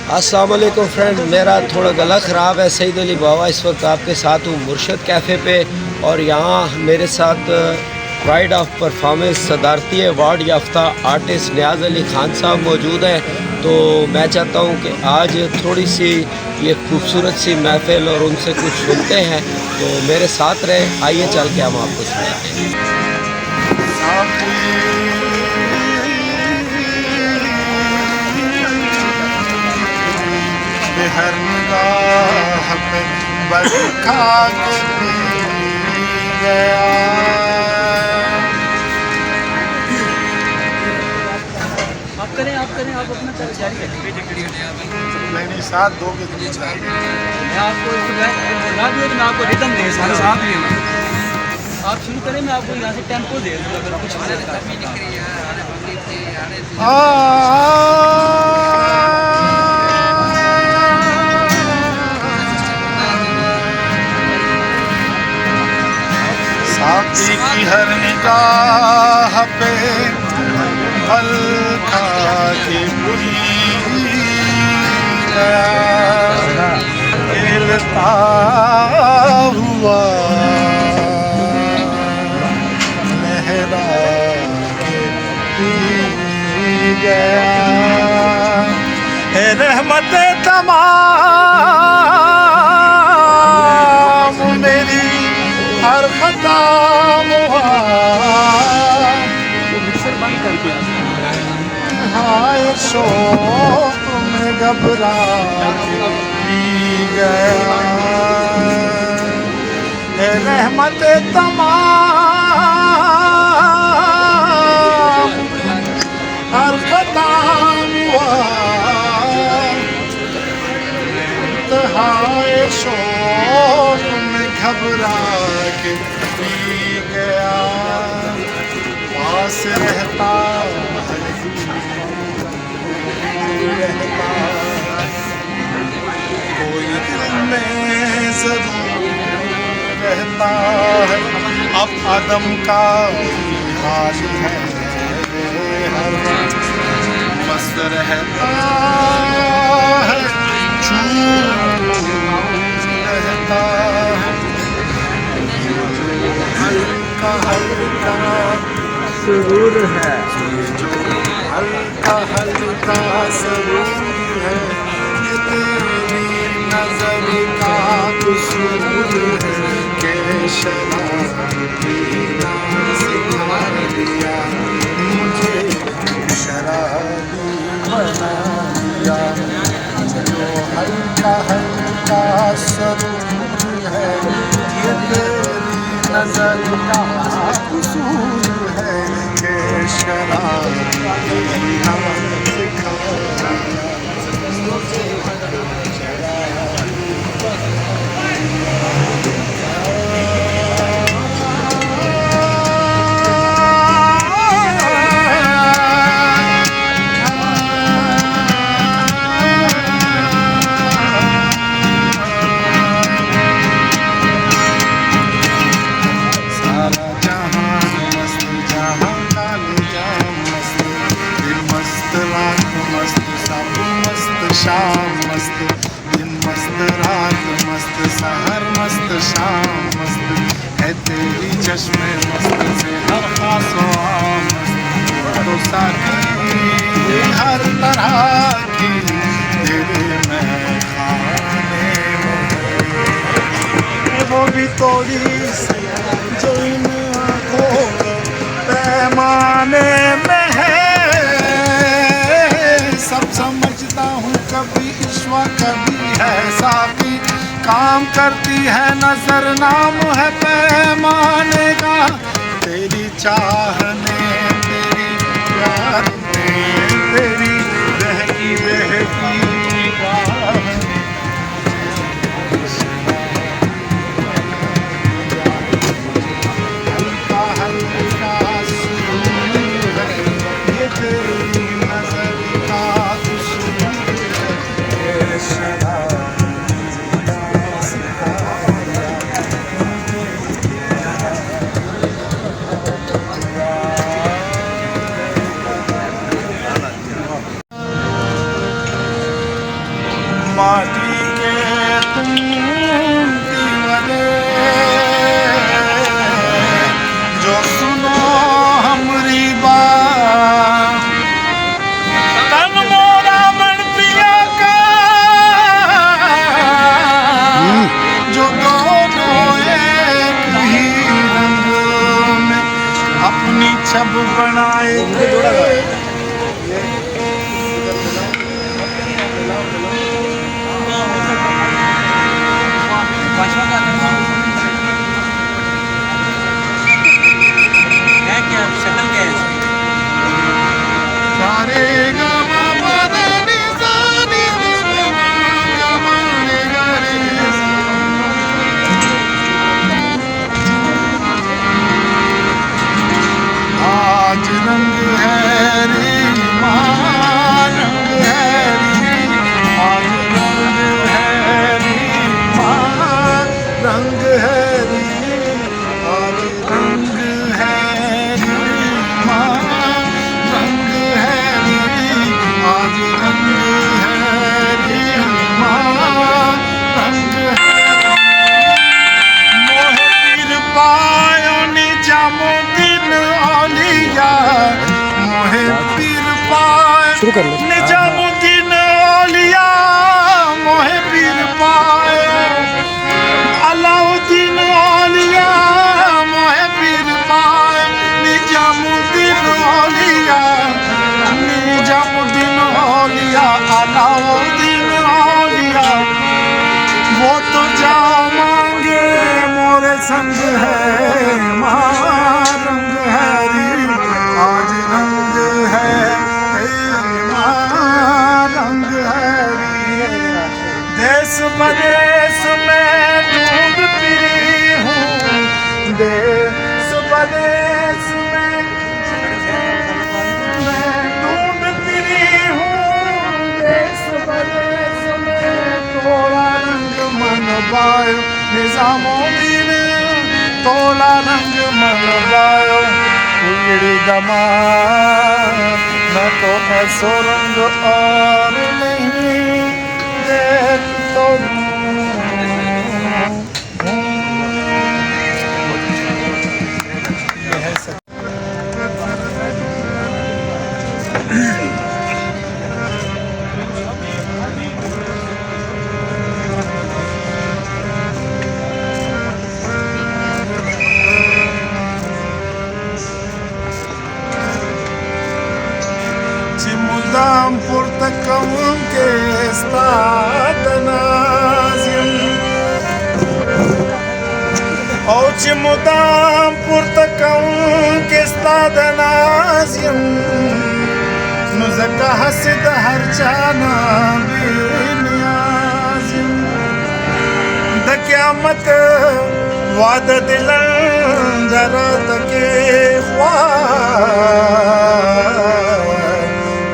अस्सलाम वालेकुम फ्रेंड, मेरा थोड़ा गला ख़राब है। सईद अली बाबा इस वक्त आपके साथ हूँ मुर्शद कैफ़े पे, और यहाँ मेरे साथ प्राइड ऑफ परफॉर्मेंस सदारती अवार्ड याफ्ता आर्टिस्ट नियाज़ अली ख़ान साहब मौजूद हैं। तो मैं चाहता हूँ कि आज थोड़ी सी ये खूबसूरत सी महफ़िल और उनसे कुछ सुनते हैं, तो मेरे साथ रहें। आइए चल के हम आपको सुनाते हैं। हर निगाह पे बस खा के पी गया। आप करें आप अपना जारी रखिए। नहीं साथ दो के लिए मैं आपको गा दूँ तो मैं आपको रिदम देंगे सारे साथ ही आप शुरू करें, मैं आपको यहाँ से टेम्पो दे दूँ अगर कुछ साथी की हर निगाह पे पल खा के पी गया। खेलता हुआ लहरा के पी गया। रहमत तमाम मेरी हर खता हाय शोक में घबरा के पी गया। रहमत तमाम हर खता हाय शोक में घबरा के पी गया। पास रहता कोई दिल में जरूर रहता है। अब आदम का हाल है हर वक्त मस्त रहता है, रहता है। हल्का हल्का सुरूर है, जो हल्का हल्का सुरूर है, ये तेरी नजर का कसूर है कि शराबी ना सिखा दिया मुझे, शराबी बना दिया। जो हल्का हल्का सुरूर है, ये तेरी नजर का कसूर है कि शराबी ना सिखा दिया मुझे। शाम मस्त, दिन मस्त, रात मस्त, सहर मस्त, शाम मस्त है तेरी चश्मे मस्त से हर खास मस्त। तो साकी हर तरह की तेरे में खाने वो भी थोड़ी सी जो इन आँखों पैमाने में है। सब समझता हूँ कभी ईश्वा कभी है साकी, काम करती है नजर नाम है पैमाने का। तेरी चाहने तेरी प्यार में तेरी बहकी बहकी हल्का हल्का सुरूर है, ये तेरी नजर का माटी के तुम दीवाने जो सुनो हमरी बात तन मोरा बन पिया का जो दोनों एक ही रंग में अपनी छब बनाए पांचवा का है क्या शक्ल क्या है इसकी? सारे गा मा पा धा नि सा नि ध गा मा रे गा रे सा। आज रंग है रे माँ रंग है रे आज रंग है रे माँ रंग है रे आज रंग है रे माँ रंग है रे आज रंग है रे माँ रंग है मोहे पीर पायो निजामो दिन औलिया मोहे पीर पायो निजामुद्दीन औलिया मोहे पीर पायो अलाउद्दीन औलिया मोहे पीर पायो निजामुद्दीन औलिया निजामुद्दीन औलिया अलाउद्दीन औलिया वो तो जाओ मांगे मोरे संग है माँ रंग है रे आज रंग है रे माँ रंग है रे देश बदेश में ढूंढ फिरी हूँ देश बदेश में ढूंढ फिरी हूँ देश बदेश में तोड़ा रंग मन बायो निजामुद्दीन तोला रंग मन बायो उड़ी दमा मैं तो ऐसो रंग और नहीं देख तो Cimudam portacão que está danazim Ou cimudam portacão que está danazim Nos acahasid harchana binazim Da qiyamat wa'da dilan darat ke khwaa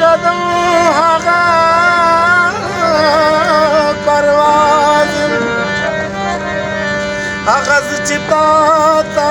कदम हागा परवाज आगाज चिताता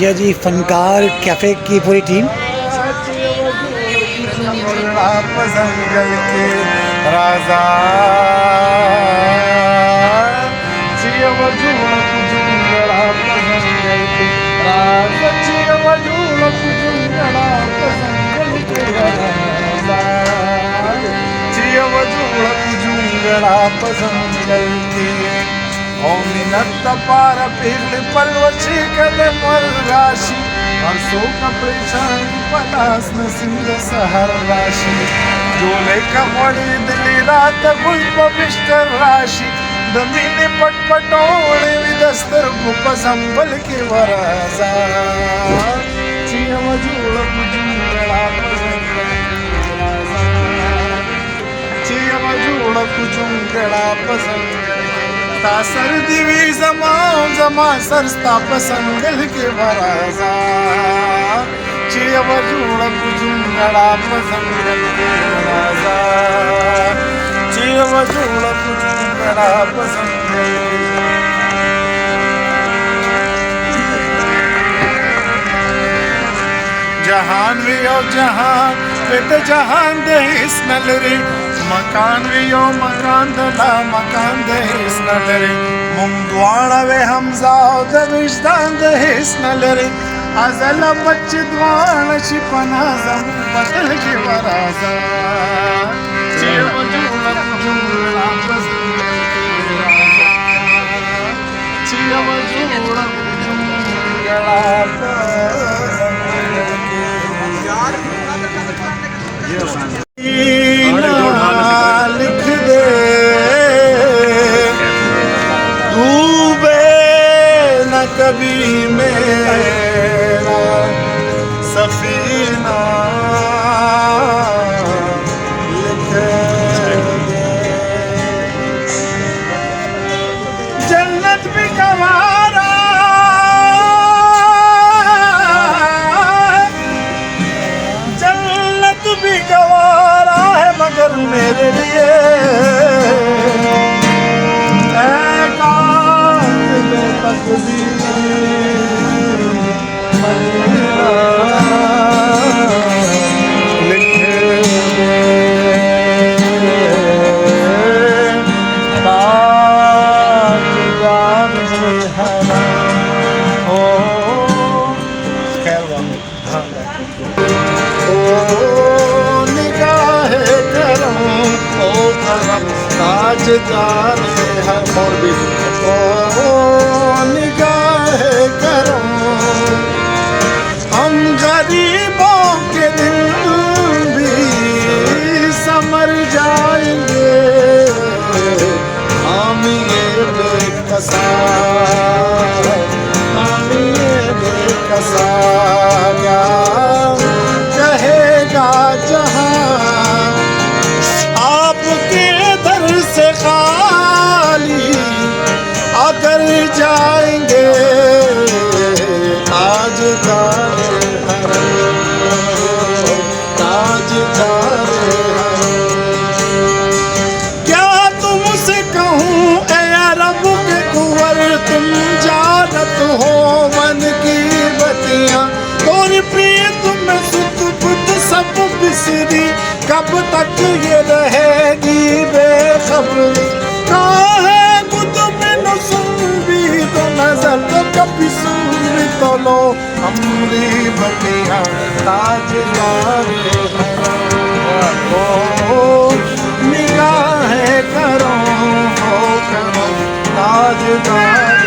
ये जी फनकार कैफ़े की पूरी टीम जंगल के राजा जंगल के मिनत पार पिघल पलवची कदम राशि और सो का परेशानी पलास नसीब सहर राशि डोले कमळी दिली रात गुलपविष्ट राशी दमीने पटपटोळे विदस्तर खूप संभल के वराजा चियम जुळ कुजुंगळा चियम जुळ कुजुंगळा पसंद तासर दिवी जमा जमा सरस्ता पसंगल के वराजा चियम जुळ कुजुंगळा पसंगल के वराजा चियम जुळ कुजुंगळा पसंगल जहान वियो जहान पेट जहान देस नलरे मकान वियो मकान दला मकान देस नलरे मुंगवाड़ा वे हमजाओ दविश्दान देस नलरे अजल बच्च द्वाण शिपना जम बदल के वराजा चियम जुळ कुजुंगळा पसंगल के वराजा चियम जुळ कुजुंगळा लिख दे डूबे न कभी मेरा सफीना लिख दे जन्नत भी गवारा भी गवारा है मगर मेरे लिए ताजदार है मौलवी ओ निगाह करम हम गरीबों के दिल भी समर जाएंगे हम ये बेकसा हम ये बेकसा क्या कहेगा जहां से खाली अगर जाएंगे ताजदार ताजदार क्या तुमसे कहूँ ऐ रब के कुंवर तुम जानत हो मन की बतियाँ तोरी प्रीत में सुत बुत सब बिसरी कब तक ये रहेगी बेखबरी काहे कुतुब न सुनबी तो नजर तो कभी सुन तो लो हमरी बतियाँ ताजदार ओ निगाहें करो ताजदार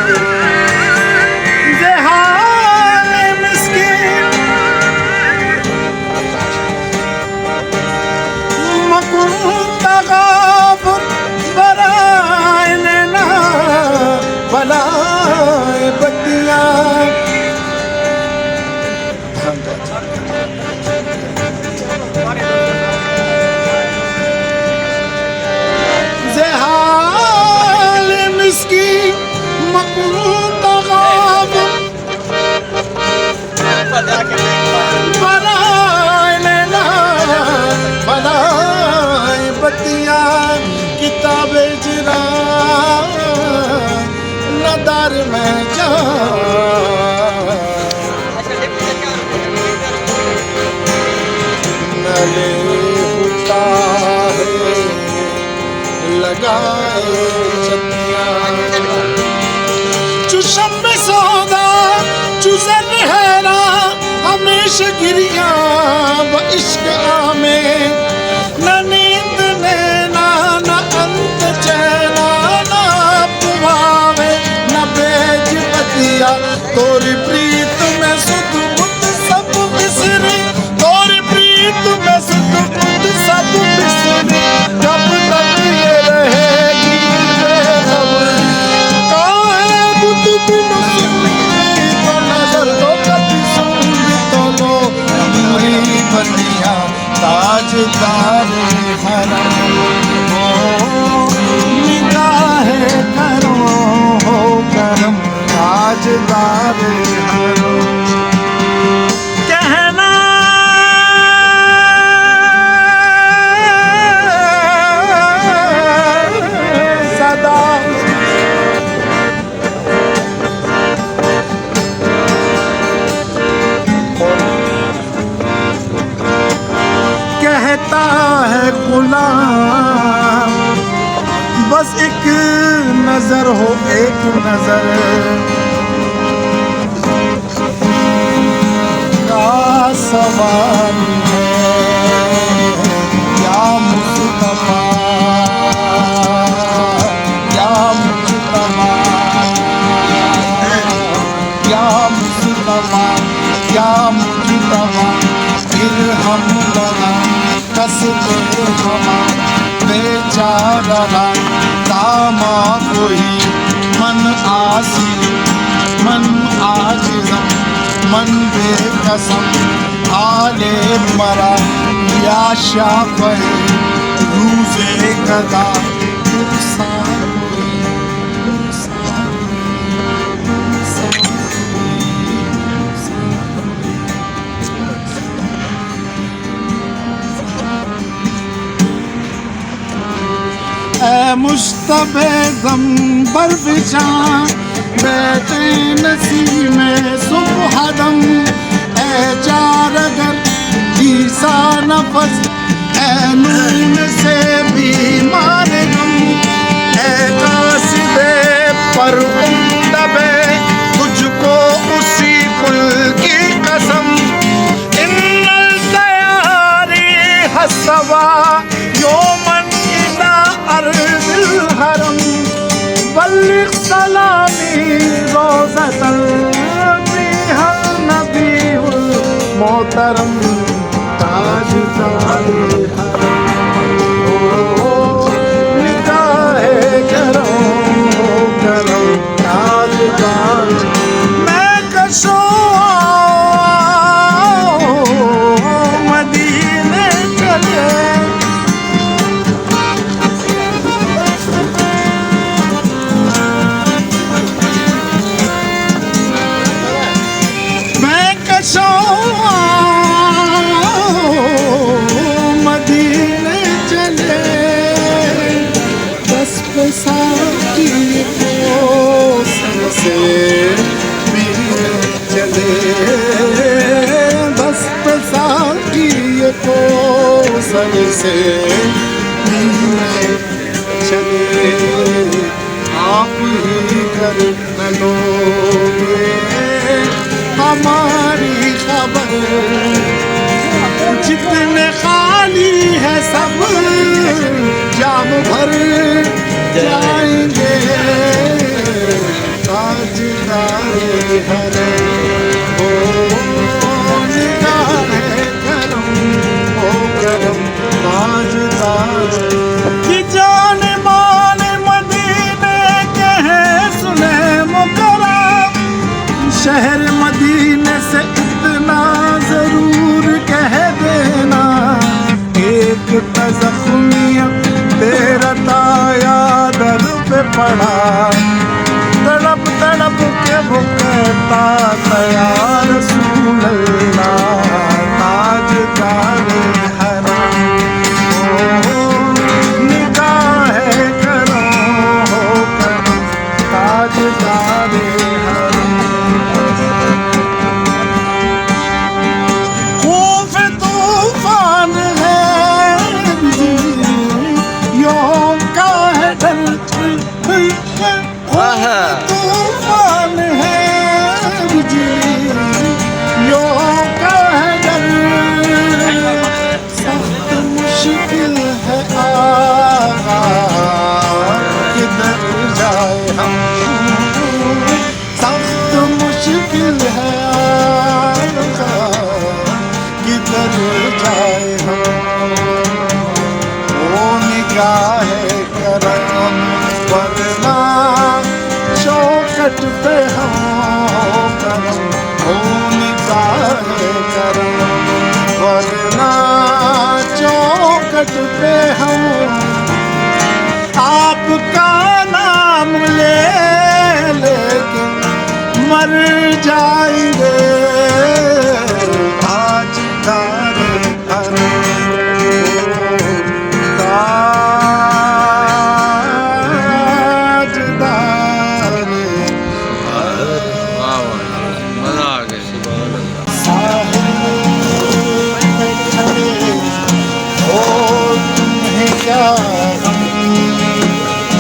किताबे जरा नदार में जा नले उठा है लगाए चुशम में सौदा चुजन हैरा हमेशा गिरिया व इश्क में न नींद नैना न अंत चैना न पुभावे न बेज बतिया तोरी प्रीत में सुध बुत सब बिसरी तोरी प्रीत में सुध बुत सब बिसरी ताजदार हरम हो निगाह करो हो करम ताजदार हरम कहना सदा कहता है गुलाम बस एक नजर हो एक नजर का सवाल है या मुस्तफा या मुस्तफा या मुस्तफा या मुस्तफा फिर हम वहाँ कसते हवा बेचारा दामा कोई मन आसी मन आजिज़म मन बेकसम आले मरा या शाफ़े रूज़े कदा ऐ मुश्तबे दम बरबिशा बैठे नसीब में सुबह दम ऐ चारगर ईसा नफस ऐ नून से बीमार गम ऐ कासिदे पर उम्दबे तुझको उसी पुल की कसम इन्नल तयारी हसवा योमन इला अर्दिल हरम बल्लिग सलामी रोज़तल बिहल नबीउल मोहतरम ताजदार निगाहे करम ताजदार मैं कशो मदीने चले मदीने चले बस साथी को से मिलने चले बस साथी को से मिलने चले आप ही कर लोगे हमारी खबर जितने खाली है सब जाम भर जाएंगे ताजदार हरम हो निगाहे करम हो करम ताजदार की जान मान मदीने के हैं सुने मुकर्रम शहर मदीने से इतना जरूर कह देना एक तज़ख्मिया तेरा ताया दर पे पड़ा तड़प तड़प के वो कहता तया रसूल अल्लाह ताजदार हरम हो निगाहे करो हो करम ताजदार हरम खौफ तूफान है यों का है डर तूफान है यों का है डर सख्त मुश्किल है आगा किधर जाए हम सख्त मुश्किल है आगा किधर जाए हम वो निगाहे करम वरना चौखट पे हो करम हो निगाहे करम वरना चौखट संकट पे हम आपका नाम ले लेकिन मर जाएंगे आज तारे पर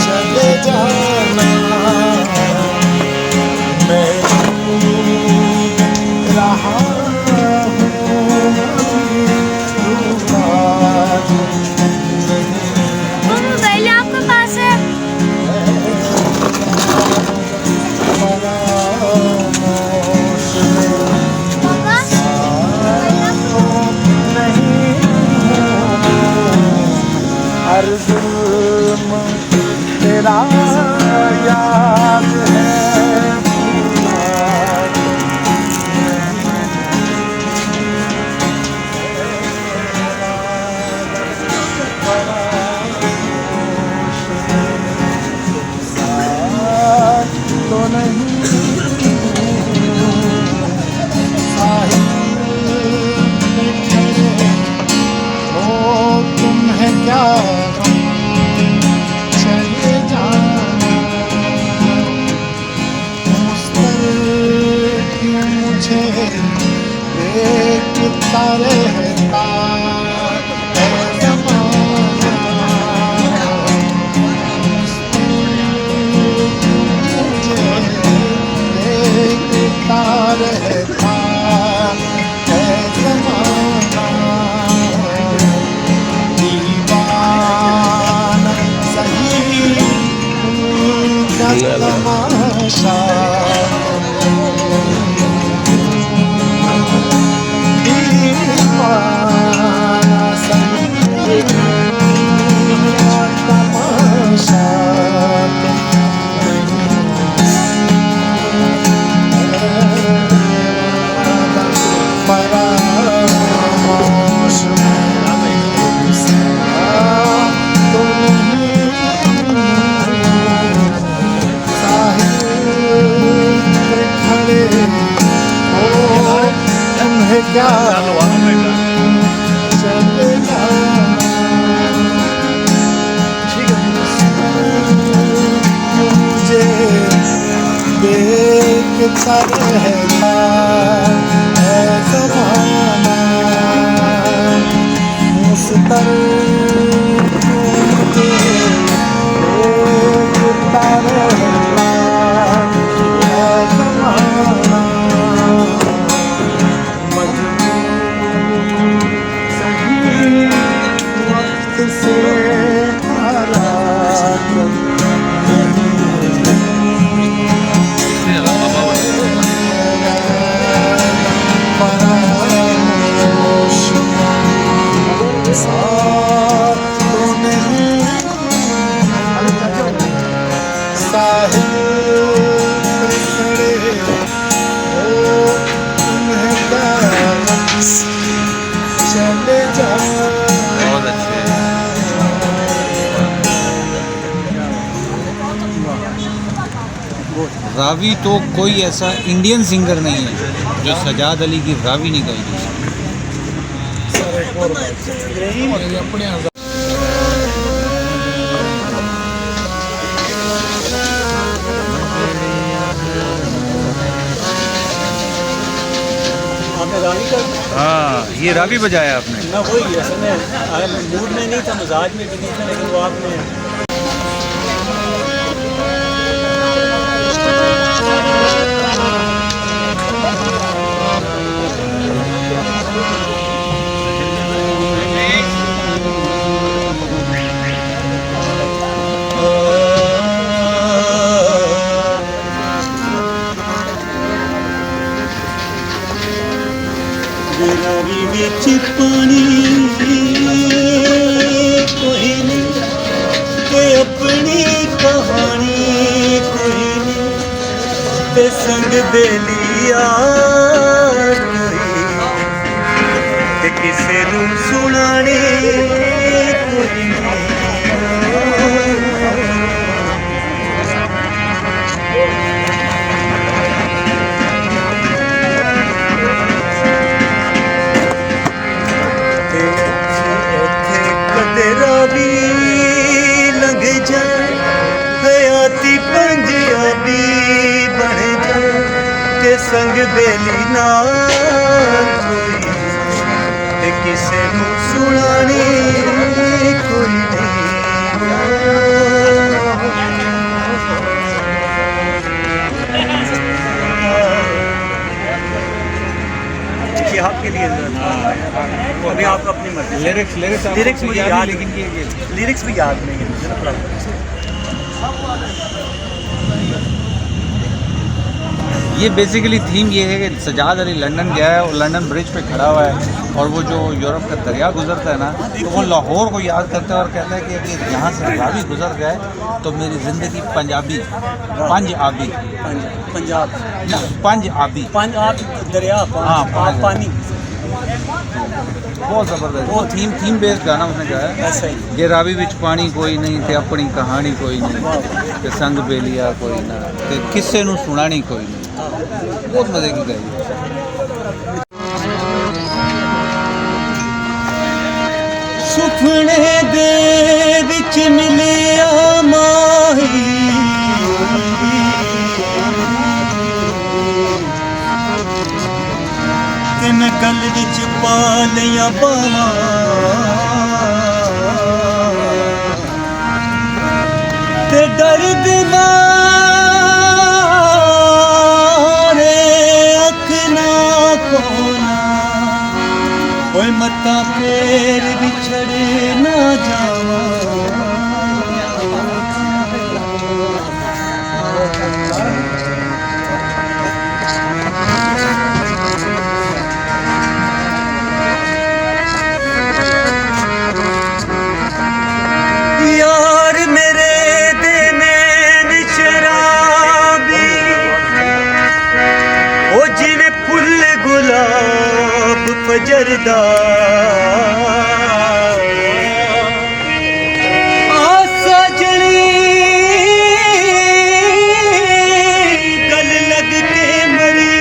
चले जाना मैं रहा मोबाइल आपके पास है? हर जुल्म तेरा याद है तो नहीं साहिल में ठहरे हो तुम्हें क्या चले जाना मुस्तकिल क्यों मुझे देखता रहता है ज़माना मुझे देखता रहता है ज़माना दीवाना सही का तमाशा दीवाना सही का तमाशा परामर्श क्या चले जाना मुझे देखता रहता है ज़माना मुस्तर मुझे देखता रहता है ज़माना से चले जा बहुत अच्छे। रावी तो कोई ऐसा इंडियन सिंगर नहीं है जो सजाद अली की रावी नहीं गाई थी। हाँ, ये रावी बजाया आपने? ना वही असल में मूड में नहीं था, मिजाज में भी नहीं था, लेकिन वो आपने रावी विच पानी कोई नहीं ते अपनी कहानी कोई नहीं ते संग दे लिया कोई ते किसे नूं सुनाने कोई नहीं। तेरा भी लंघ जाए हयाती पंजाबी बन जाए ते संग बेली ना कोई ते किसे नूं सुनाने कोई नहीं। ये आपके लिए अभी आपको अपनी मर्जी। लिरिक्स मुझे याद, लेकिन लिरिक्स भी याद नहीं है मुझे ना प्रॉब्लम। ये बेसिकली थीम ये है कि सजाद अली लंदन गया है और लंदन ब्रिज पे खड़ा हुआ है और वो जो यूरोप का दरिया गुजरता है ना तो वो लाहौर को याद करता है और कहता है कि अगर यहाँ से रावी गुजर गए तो मेरी ज़िंदगी पंजाबी पंजाबी पंजाब पंजाबी पंजाब दरिया हाँ, पानी बहुत ज़बरदस्त वो थीम बेस्ड गाना उसने गाया है। ऐसा ही कि रावी विच पानी कोई नहीं ते अपनी कहानी कोई नहीं ते संग बेलिया कोई ना ते किसे नूं सुनानी कोई नहीं। बहुत मज़े की गाई है। सुपने दे विच मिलिया माही तेन गल विच पा लिया बावा ते दर्द मारे अख ना खोना कोई मता फेर बिछड़ ना जावा। यार मेरे देने शराबी ओ जिवें फुल गुलाब फजरदा साजनी गल लग के मरी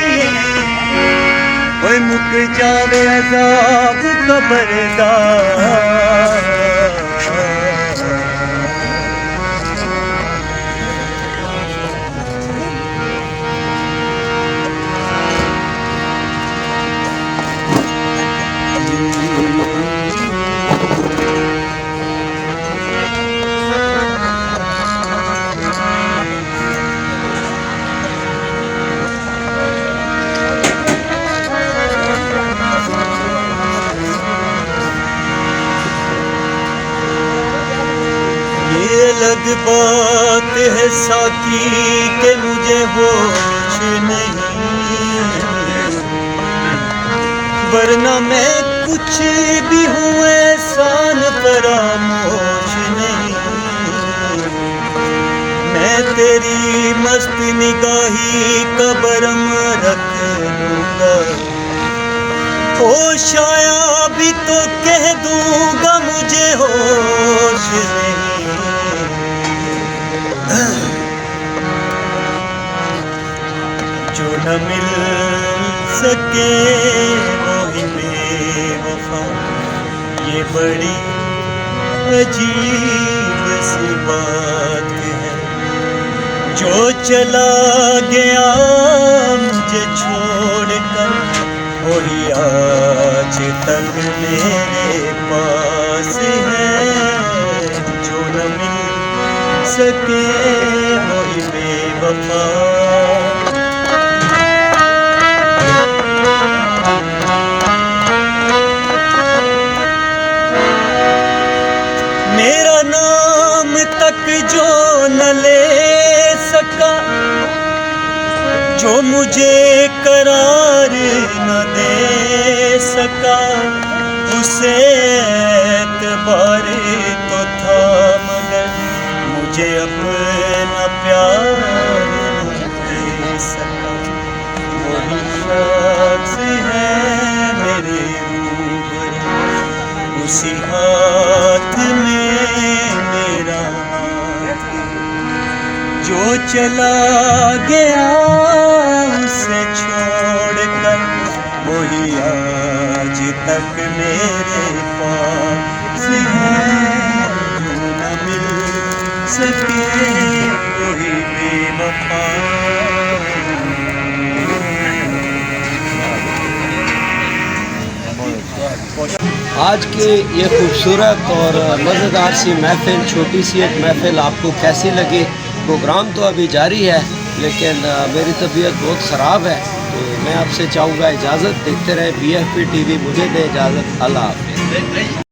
ओए मुक जावे अज़ाब कबर दा। अलग बात है साकी के मुझे होश नहीं वरना मैं कुछ भी हूँ एहसान फरामोश नहीं। मैं तेरी मस्त निगाही का बरम रख लूँगा होश आया भी तो कह दूँगा मुझे होश नहीं। जो न मिल सके वो ही बेवफा ये बड़ी अजीब सी बात है। जो चला गया मुझे छोड़कर वही आज तक मेरे पास है। जो न मिल सके वही बेवफा मेरा नाम तक जो न ले सका जो मुझे करार न दे सका उसे एतबार तो था मगर मुझे अपना प्यार न दे सका। वही शख्स है मेरे रूह किसी हाथ में मेरा जो चला गया उसे छोड़कर वही आज तक मेरे पास है जो न मिल सके वही बेवफा आज की ये खूबसूरत और मज़ेदार सी महफ़िल, छोटी सी एक महफ़िल आपको कैसी लगी? प्रोग्राम तो अभी जारी है, लेकिन मेरी तबीयत बहुत ख़राब है, तो मैं आपसे चाहूँगा इजाज़त। देखते रहे BFP TV, मुझे दे इजाज़त। अल्लाह हाफ़िज़।